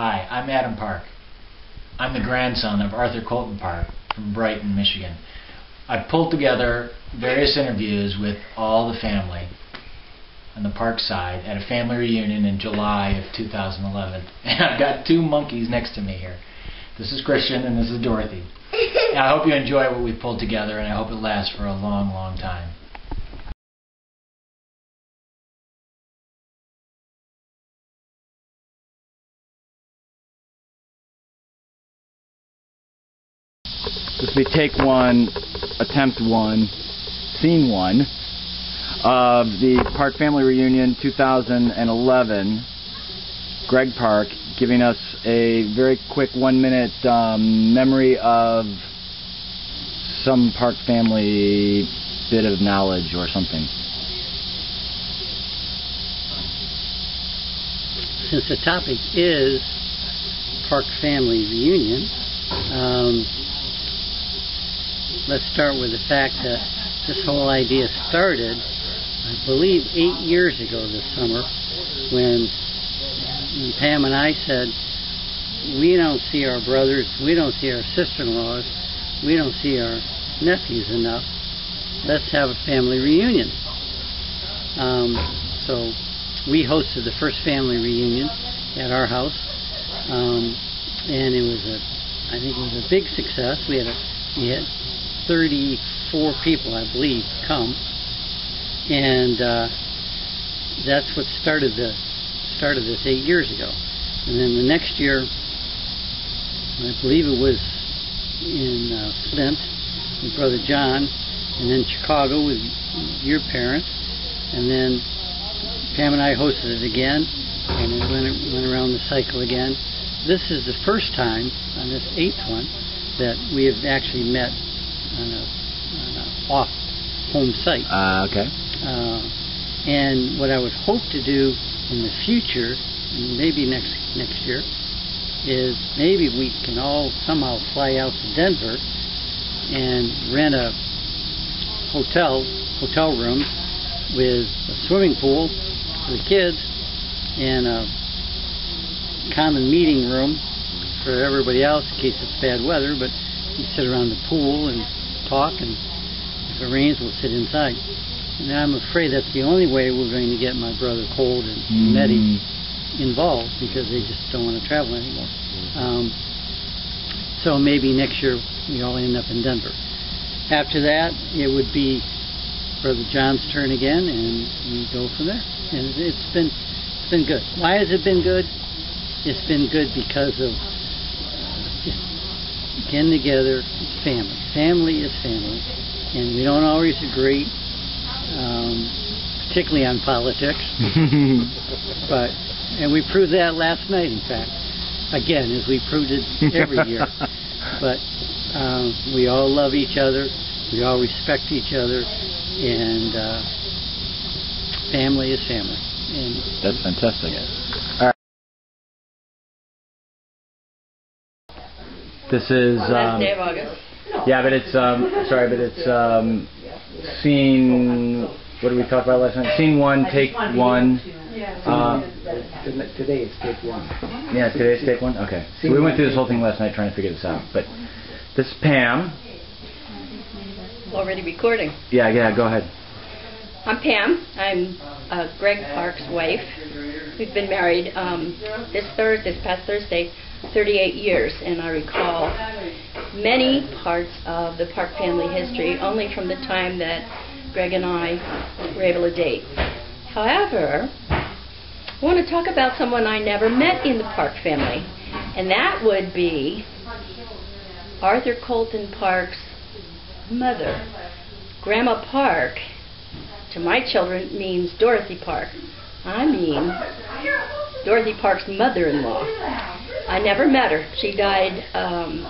Hi, I'm Adam Park. I'm the grandson of Arthur Colton Park from Brighton, Michigan. I pulled together various interviews with all the family on the Park side at a family reunion in July of 2011. And I've got two monkeys next to me here. This is Christian and this is Dorothy. And I hope you enjoy what we pulled together, and I hope it lasts for a long, long time. This will be take one, attempt one, scene one of the Park Family Reunion 2011. Greg Park giving us a very quick 1-minute memory of some Park family bit of knowledge or something. Since the topic is Park Family Reunion, let's start with the fact that this whole idea started, I believe, 8 years ago this summer, when Pam and I said, we don't see our brothers, we don't see our sister-in-laws, we don't see our nephews enough. Let's have a family reunion. So we hosted the first family reunion at our house, and it was I think it was a big success. We had 34 people, I believe, come, and that's what started this 8 years ago. And then the next year, I believe it was in Flint with Brother John, and then Chicago with your parents, and then Pam and I hosted it again, and it went around the cycle again. This is the first time on this 8th one that we have actually met on a off home site. Okay. And what I would hope to do in the future, maybe next year, is maybe we can all somehow fly out to Denver and rent a hotel room with a swimming pool for the kids and a common meeting room for everybody else in case it's bad weather, but we sit around the pool and talk, and if it rains we'll sit inside. And I'm afraid that's the only way we're going to get my brother Cold and Nettie involved, because they just don't want to travel anymore. So maybe next year we all end up in Denver. After that, it would be Brother John's turn again, and we go from there. And it's been good. Why has it been good? It's been good because of just getting together. It's family. Family is family, and we don't always agree, particularly on politics. And we proved that last night, in fact. Again, as we proved it every year. But we all love each other. We all respect each other, and family is family. And that's fantastic. Yes. All right. This is last day of August. Yeah, but it's sorry, but it's scene. What did we talk about last night? Scene one, take one. Today is take one. Yeah, today's take one. Okay. So we went through this whole thing last night trying to figure this out. But this is Pam. Already recording. Yeah. Go ahead. I'm Pam. I'm Greg Park's wife. We've been married this past Thursday, 38 years, and I recall many parts of the Park family history only from the time that Greg and I were able to date. However, I want to talk about someone I never met in the Park family, and that would be Arthur Colton Park's mother. Grandma Park, to my children, means Dorothy Park. I mean Dorothy Park's mother-in-law. I never met her. She died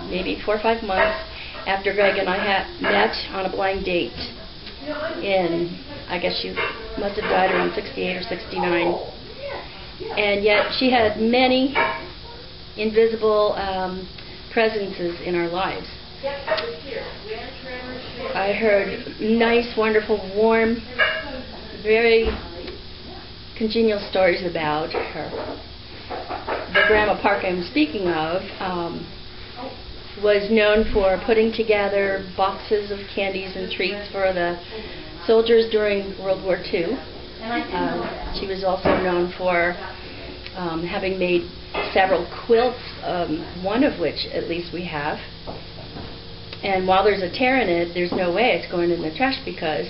maybe 4 or 5 months after Greg and I met on a blind date. I guess she must have died around 68 or 69. And yet she had many invisible presences in our lives. I heard nice, wonderful, warm, very congenial stories about her. the Grandma Park I'm speaking of was known for putting together boxes of candies and treats for the soldiers during World War II. She was also known for having made several quilts, one of which at least we have. And while there's a tear in it, there's no way it's going in the trash, because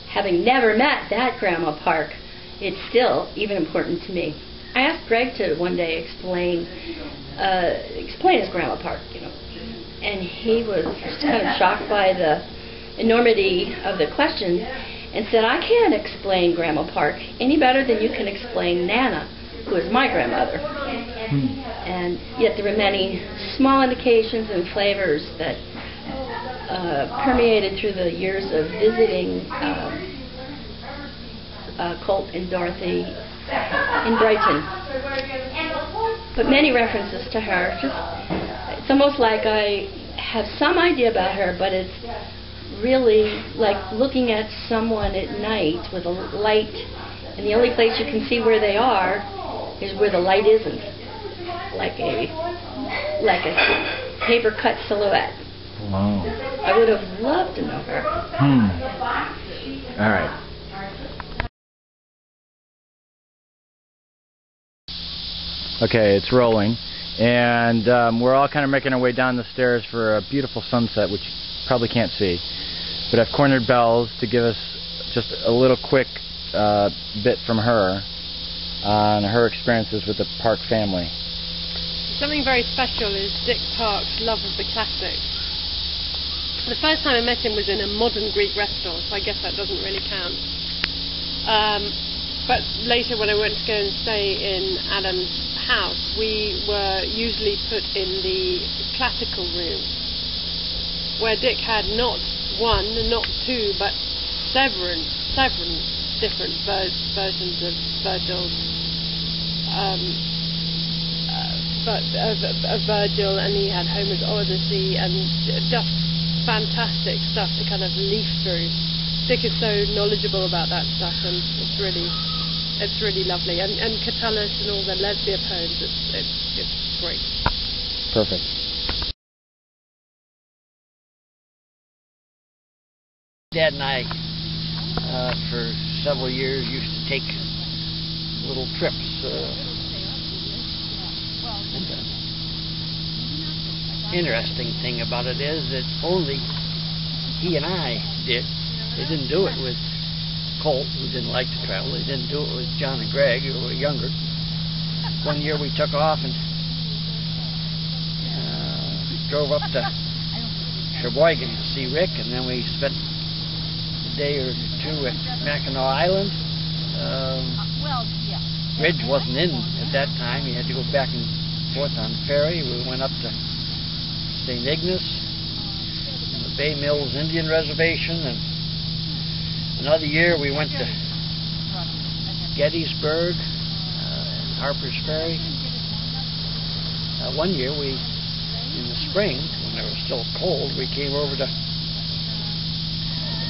having never met that Grandma Park, it's still even important to me. I asked Greg to one day explain his Grandma Park, and he was kind of shocked by the enormity of the question and said, "I can't explain Grandma Park any better than you can explain Nana, who is my grandmother." And yet there were many small indications and flavors that permeated through the years of visiting Colt and Dorothy in Brighton. But many references to her. It's almost like I have some idea about her, but it's really like looking at someone at night with a light, and the only place you can see where they are is where the light isn't, like a paper cut silhouette. Wow. I would have loved to know her. All right. Okay, it's rolling, and we're all kind of making our way down the stairs for a beautiful sunset, which you probably can't see. But I've cornered Bells to give us just a little quick bit from her on her experiences with the Park family. Something very special is Dick Park's love of the classics. The first time I met him was in a modern Greek restaurant, so I guess that doesn't really count. But later, when I went to go and stay in Adam's house, we were usually put in the classical room, where Dick had not one, not two, but seven different versions of Virgil. Of Virgil, and he had Homer's Odyssey, and just fantastic stuff to kind of leaf through. Dick is so knowledgeable about that stuff, and it's really lovely. And Catullus and all the Lesbia poems, it's great. Perfect. Dad and I, for several years, used to take little trips. And the interesting thing about it is that only he and I did. They didn't do it with Colt, who didn't like to travel. They didn't do it with John and Greg, who were younger. One year we took off and drove up to Sheboygan to see Rick, and then we spent a day or two at Mackinac Island. Ridge wasn't in at that time. You had to go back and forth on the ferry. We went up to St. Ignace and the Bay Mills Indian Reservation, and another year we went to Gettysburg and Harper's Ferry. One year in the spring, when it was still cold, we came over to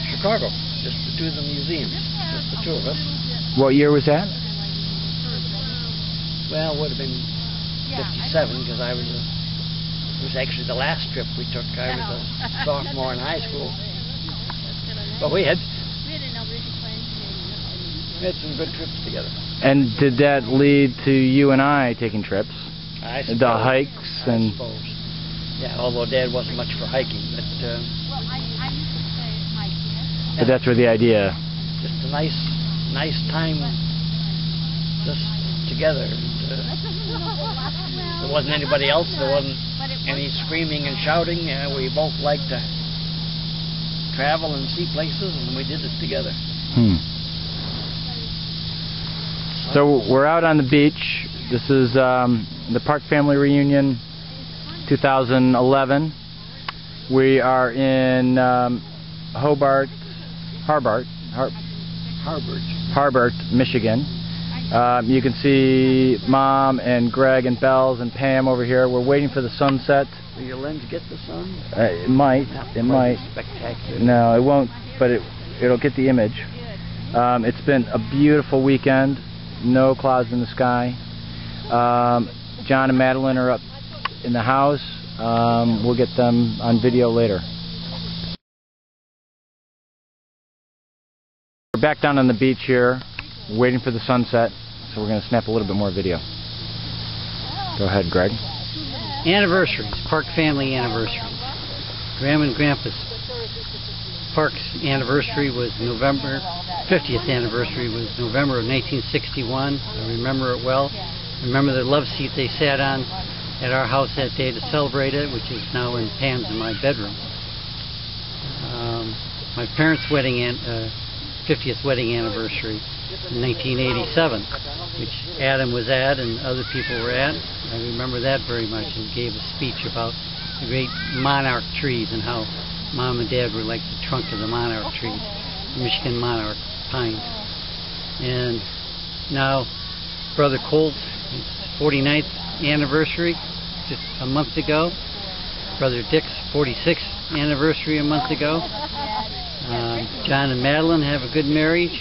Chicago just to do the museums, just the two of us. What year was that? Well, it would have been 57, because it was actually the last trip we took. I was a sophomore in high school. But we had some good trips together. And did that lead to you and I taking trips? I suppose. The hikes I suppose. Yeah, although Dad wasn't much for hiking, but that's where the idea. Just a nice time, just together. There wasn't anybody else. There wasn't any screaming and shouting. We both liked to travel and see places, and we did it together. So we're out on the beach. This is the Park Family Reunion 2011. We are in Hobart, Michigan. You can see Mom and Greg and Bells and Pam over here. We're waiting for the sunset. Will your lens get the sun? It might. It might. Spectacular. No, it won't. But it'll get the image. It's been a beautiful weekend. No clouds in the sky. John and Madeline are up in the house. We'll get them on video later. We're back down on the beach here, waiting for the sunset, so we're going to snap a little bit more video. Go ahead, Greg. Anniversaries, Park family anniversaries. Grandma and Grandpa's Park's anniversary was November, 50th anniversary was November of 1961. I remember it well. I remember the love seat they sat on at our house that day to celebrate it, which is now in Pam's in my bedroom. My parents' 50th wedding anniversary in 1987, which Adam was at and other people were at. I remember that very much, and gave a speech about the great monarch trees and how Mom and Dad were like the trunk of the monarch trees, Michigan monarch pines. And now Brother Colt's 49th anniversary just a month ago. Brother Dick's 46th anniversary a month ago. John and Madeline have a good marriage,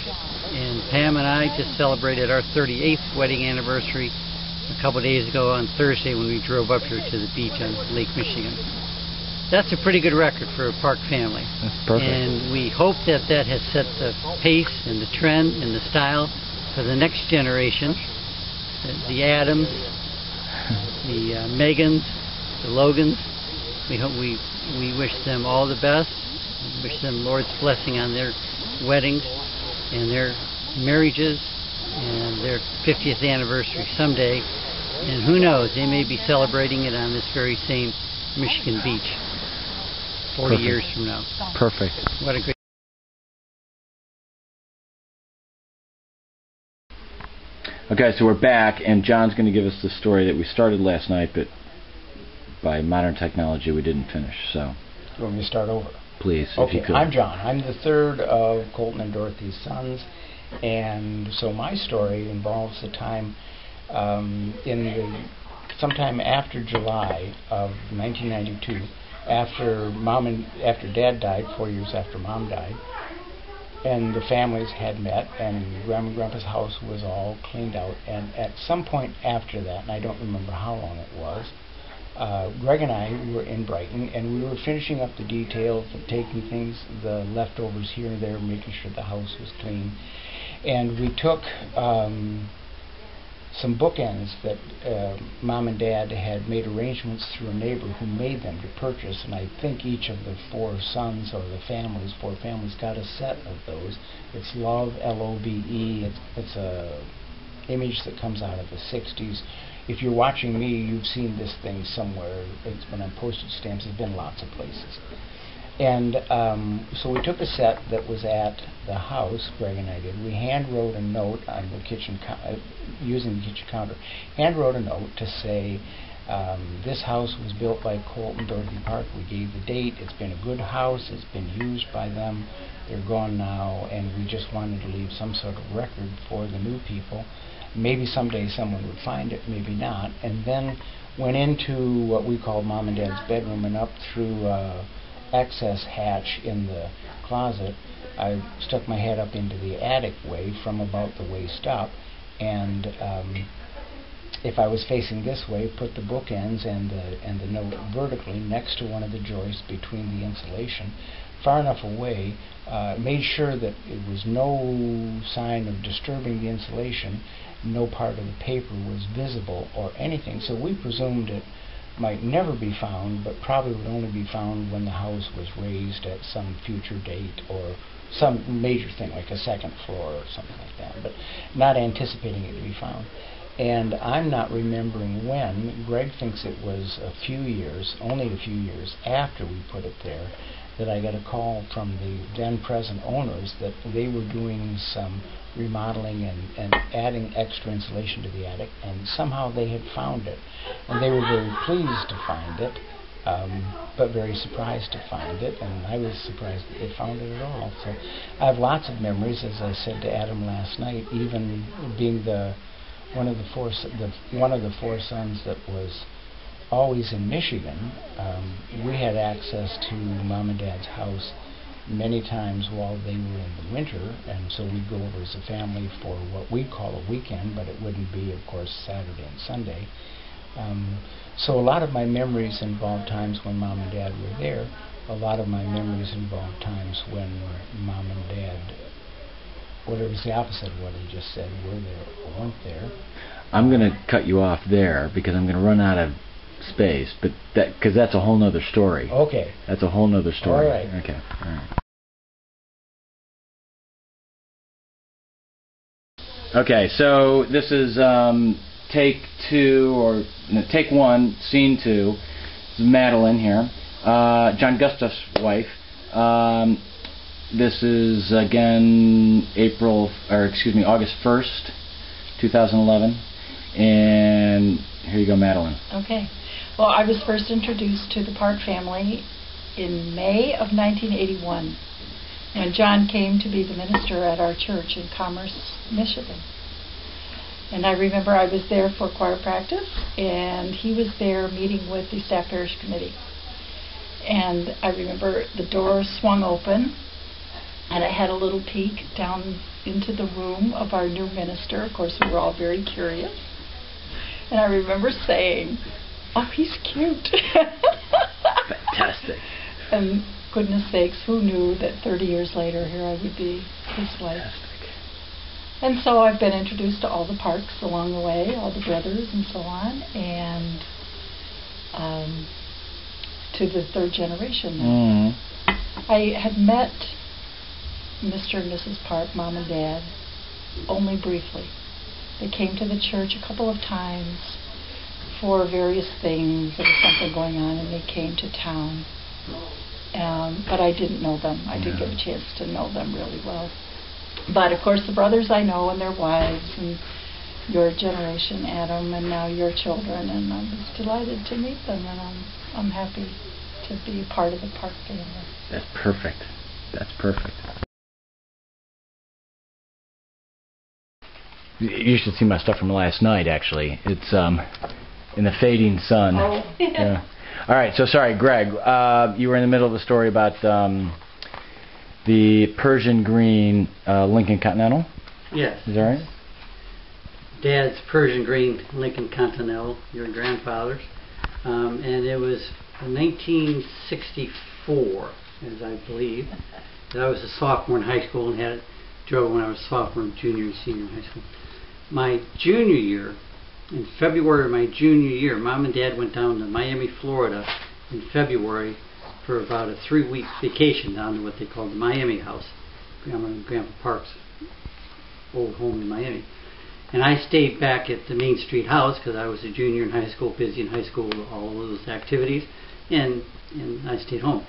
and Pam and I just celebrated our 38th wedding anniversary a couple days ago on Thursday when we drove up here to the beach on Lake Michigan. That's a pretty good record for a Park family. That's perfect. And we hope that that has set the pace and the trend and the style for the next generation. The Adams, the Megans, the Logans. We hope we wish them all the best. We wish them Lord's blessing on their weddings and their marriages and their 50th anniversary someday. And who knows, they may be celebrating it on this very same Michigan beach 40 years from now. Perfect. What a great... Okay, so we're back, and John's going to give us the story that we started last night, but by modern technology we didn't finish. So, You want me to start over? please, if Okay, you could. I'm John. I'm the third of Colton and Dorothy's sons, and so my story involves the time sometime after July of 1992, after Dad died, 4 years after Mom died, and the families had met, and Grandma and Grandpa's house was all cleaned out. And at some point after that, and I don't remember how long it was, Greg and I were in Brighton, and we were finishing up the details and taking things, the leftovers here and there, making sure the house was clean. And we took some bookends that Mom and Dad had made arrangements through a neighbor who made them to purchase, and I think each of the four sons or the families, four families, got a set of those. It's Love, L-O-V-E. It's a image that comes out of the 60s. If you're watching me, you've seen this thing somewhere. It's been on postage stamps. It's been lots of places. And so we took a set that was at the house, Greg and I did. We hand-wrote a note on the kitchen, using the kitchen counter. Hand-wrote a note to say, this house was built by Colt and Dorothy Park. We gave the date. It's been a good house. It's been used by them. They're gone now, and we just wanted to leave some sort of record for the new people. Maybe someday someone would find it, maybe not. And then went into what we called Mom and Dad's bedroom, and up through access hatch in the closet. I stuck my head up into the attic way from about the waist up, and if I was facing this way, put the bookends and the note vertically next to one of the joists between the insulation, far enough away, made sure that it was no sign of disturbing the insulation, no part of the paper was visible or anything, so we presumed it might never be found, but probably would only be found when the house was raised at some future date or some major thing like a second floor or something like that, but not anticipating it to be found. And I'm not remembering when. Greg thinks it was a few years, only a few years after we put it there, that I got a call from the then present owners that they were doing some remodeling and adding extra insulation to the attic, and somehow they had found it. And they were very pleased to find it, but very surprised to find it, and I was surprised that they found it at all. So I have lots of memories, as I said to Adam last night, even being one of the four sons that was always in Michigan. We had access to Mom and Dad's house many times while they were in the winter, and so we'd go over as a family for what we call a weekend, but it wouldn't be, of course, Saturday and Sunday. So a lot of my memories involve times when Mom and Dad were there. A lot of my memories involve times when Mom and Dad, whatever's the opposite of what I just said, were there or weren't there. I'm going to cut you off there because I'm going to run out of space, but because that's a whole nother story. Okay. That's a whole nother story. All right. Okay. All right. Okay, so this is take two, or no, take one, scene two. This is Madeline here, John Gustaf's wife. This is again August 1st, 2011, and here you go, Madeline. Okay. Well, I was first introduced to the Park family in May of 1981 when John came to be the minister at our church in Commerce, Michigan. And I remember I was there for choir practice, and he was there meeting with the staff parish committee. And I remember the door swung open, and I had a little peek down into the room of our new minister. Of course, we were all very curious. And I remember saying, "Oh, he's cute." Fantastic. And goodness sakes, who knew that 30 years later here I would be his wife. Fantastic. And so I've been introduced to all the Parks along the way, all the brothers and so on, and to the third generation now. I had met Mr. and Mrs. Park, Mom and Dad, only briefly. They came to the church a couple of times for various things. There was something going on, and they came to town. But I didn't know them. I didn't get a chance to know them really well. But, of course, the brothers I know and their wives, and your generation, Adam, and now your children, and I was delighted to meet them, and I'm happy to be a part of the Park family. That's perfect. That's perfect. You should see my stuff from last night, actually. It's in the fading sun. Oh. Yeah. All right, so sorry, Greg, you were in the middle of the story about the Persian green Lincoln Continental. Yes. Is that right? Dad's Persian green Lincoln Continental, your grandfather's, and it was 1964, as I believe. And I was a sophomore in high school and drove when I was sophomore, junior, and senior in high school. My junior year, in February of my junior year, Mom and Dad went down to Miami, Florida in February for about a 3-week vacation down to what they called the Miami House, Grandma and Grandpa Park's old home in Miami. And I stayed back at the Main Street house because I was a junior in high school, busy in high school with all of those activities, and I stayed home.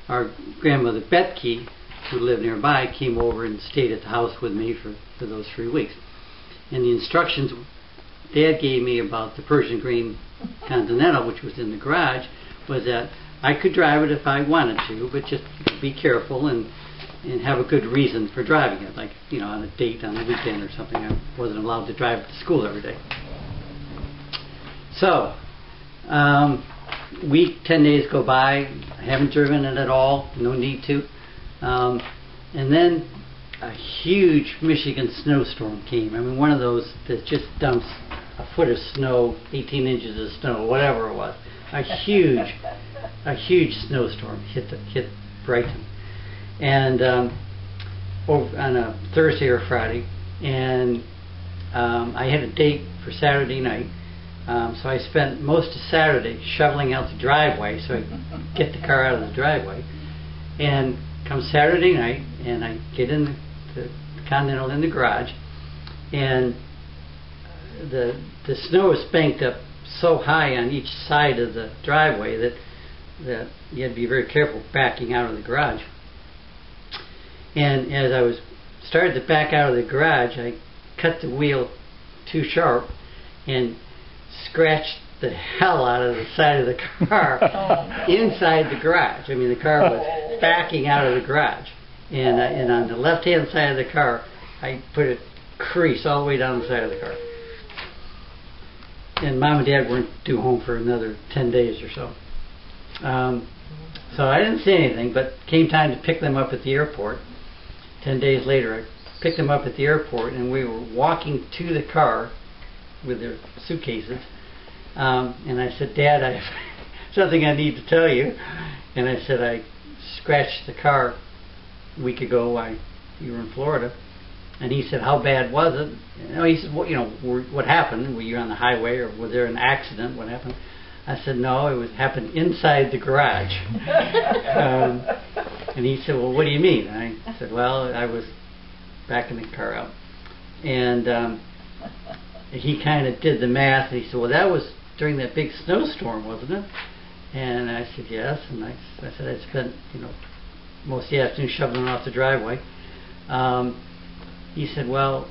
Our grandmother Bethke, who lived nearby, came over and stayed at the house with me for those 3 weeks. And the instructions Dad gave me about the Persian green Continental, which was in the garage, was that I could drive it if I wanted to, but just be careful and have a good reason for driving it, like, you know, on a date on the weekend or something. I wasn't allowed to drive it to school every day. So, 10 days go by. I haven't driven it at all. No need to. And then a huge Michigan snowstorm came. I mean, one of those that just dumps a foot of snow, 18 inches of snow, whatever it was. A huge snowstorm hit Brighton, and on a Thursday or Friday, and I had a date for Saturday night. So I spent most of Saturday shoveling out the driveway so I could get the car out of the driveway. And come Saturday night, and I get in the Continental in the garage, and the snow is banked up so high on each side of the driveway that you had to be very careful backing out of the garage. And as I was started to back out of the garage, I cut the wheel too sharp and scratched the hell out of the side of the car inside the garage. I mean, the car was backing out of the garage. And on the left-hand side of the car, I put a crease all the way down the side of the car. And Mom and Dad weren't due home for another 10 days or so. So I didn't say anything, but came time to pick them up at the airport. 10 days later, I picked them up at the airport, and we were walking to the car with their suitcases. And I said, Dad, I have something I need to tell you. And I said, I scratched the car a week ago while you were in Florida. And he said, how bad was it? He said, well, what happened? Were you on the highway, or was there an accident? What happened? I said, no, it happened inside the garage. And he said, well, what do you mean? I said, well, I was backing the car out. And he kind of did the math, and he said, well, that was during that big snowstorm, wasn't it? And I said, yes. And I said, I spent, most of the afternoon shoveling off the driveway. He said, well,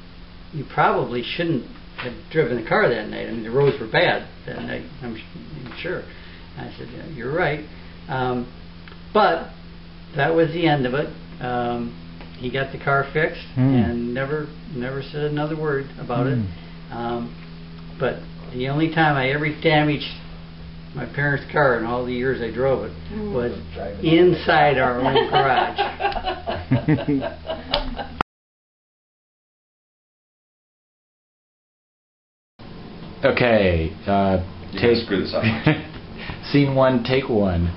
you probably shouldn't have driven the car that night. I mean, the roads were bad that night, I'm sure. And I said, yeah, you're right. But that was the end of it. He got the car fixed and never said another word about it. But the only time I ever damaged my parents' car in all the years I drove it was inside our own garage. Okay, screw this up. Scene 1, take 1.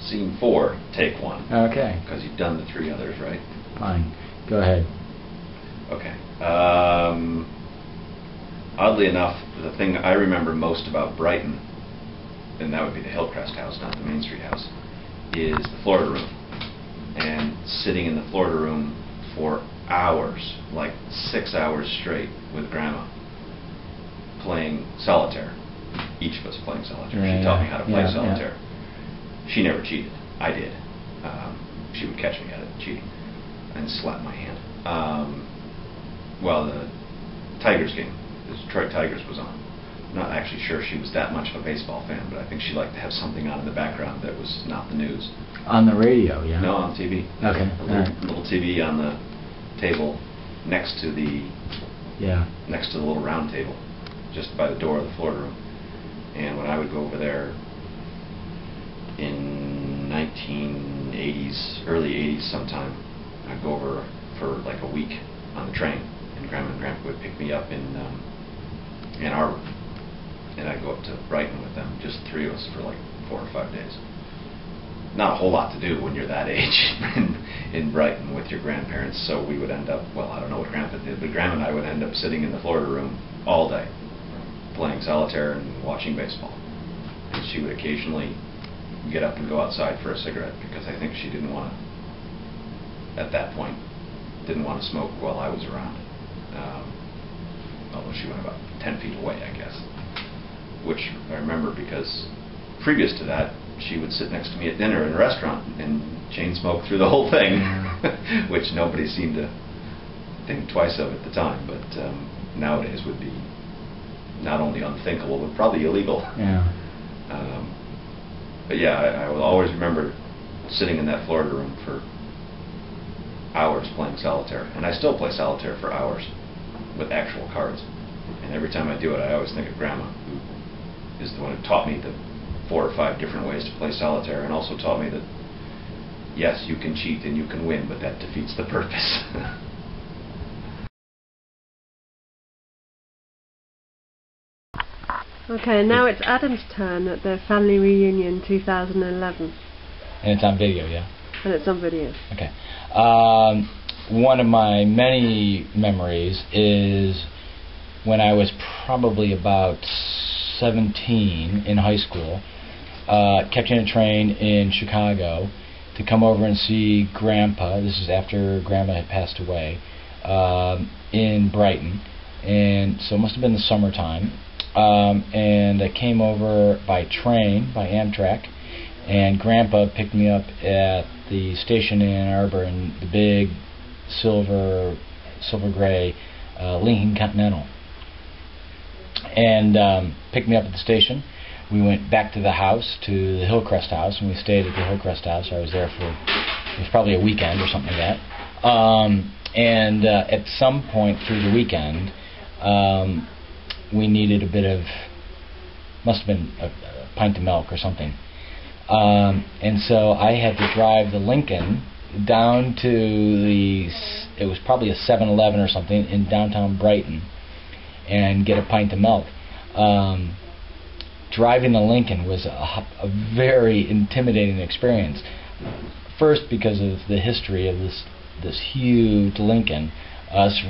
Scene 4, take 1. Okay. Because you've done the 3 others, right? Fine. Go ahead. Okay. Oddly enough, the thing I remember most about Brighton, and that would be the Hillcrest house, not the Main Street house, is the Florida room. And sitting in the Florida room for hours, like 6 hours straight with Grandma, playing solitaire. Each of us playing solitaire. She taught me how to play solitaire. Yeah. She never cheated. I did. She would catch me at it, cheating, and slap my hand. Well, the Tigers game, the Detroit Tigers was on. I'm not actually sure she was that much of a baseball fan, but I think she liked to have something on in the background that was not the news. On the radio, yeah? No, on TV. Okay. A little TV on the table next to the little round table, just by the door of the Florida room. And when I would go over there in 1980s, early 80s sometime, I'd go over for like a week on the train, and Grandma and Grandpa would pick me up in Ann Arbor, and I'd go up to Brighton with them, just the 3 of us, for like 4 or 5 days. Not a whole lot to do when you're that age in Brighton with your grandparents, so we would end up, well, I don't know what Grandpa did, but Grandma and I would end up sitting in the Florida room all day, playing solitaire and watching baseball. And she would occasionally get up and go outside for a cigarette, because I think she didn't want to, at that point, didn't want to smoke while I was around. Although she went about 10 feet away, I guess. Which I remember because previous to that, she would sit next to me at dinner in a restaurant and chain smoke through the whole thing, which nobody seemed to think twice of at the time, but nowadays would be not only unthinkable, but probably illegal. Yeah. But yeah, I will always remember sitting in that Florida room for hours playing solitaire, and I still play solitaire for hours with actual cards. And every time I do it, I always think of Grandma, who is the one who taught me the 4 or 5 different ways to play solitaire, and also taught me that yes, you can cheat and you can win, but that defeats the purpose. Okay, now it's Adam's turn at the family reunion 2011. And it's on video, yeah? And it's on video. Okay. One of my many memories is when I was probably about 17 in high school, catching a train in Chicago to come over and see Grandpa. This is after Grandma had passed away, in Brighton. And so it must have been the summertime. And I came over by train, by Amtrak, and Grandpa picked me up at the station in Ann Arbor in the big silver gray Lincoln Continental, and picked me up at the station. We went back to the house, to the Hillcrest house, and we stayed at the Hillcrest house. I was there for, it was probably a weekend or something like that. And at some point through the weekend, we needed a bit of, must have been pint of milk or something. And so I had to drive the Lincoln down to it was probably a 7-Eleven or something in downtown Brighton and get a pint of milk. Driving the Lincoln was a very intimidating experience. First, because of the history of this huge Lincoln, us,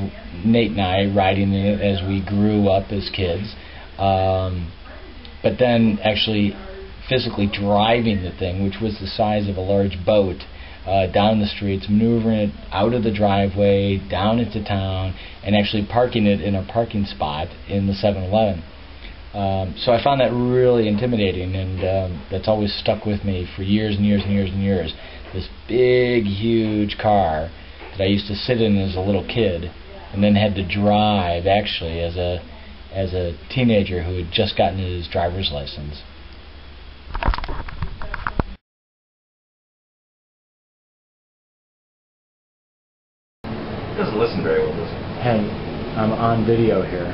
Nate and I, riding in it as we grew up as kids. But then actually physically driving the thing, which was the size of a large boat, down the streets, maneuvering it out of the driveway, down into town, and actually parking it in a parking spot in the 7-Eleven. So I found that really intimidating, and that's always stuck with me for years and years and years and years. This big, huge car that I used to sit in as a little kid, and then had to drive actually as a teenager who had just gotten his driver's license. He doesn't listen very well, does he? Hey, I'm on video here.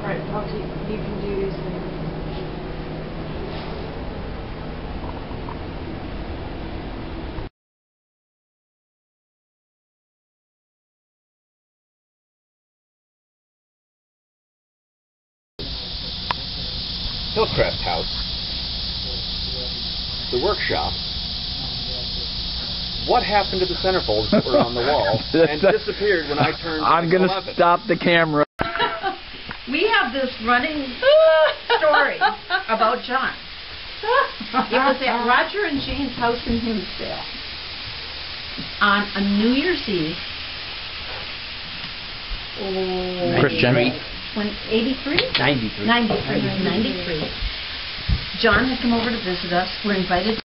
Right, you can do these things. Hillcrest House, the workshop. What happened to the centerfolds that were on the wall and disappeared when I turned? I'm going to stop the camera. We have this running story about John. It was at Roger and Jane's house in Hinsdale on a New Year's Eve. Christian. 83? 93. 93. John had come over to visit us. We're invited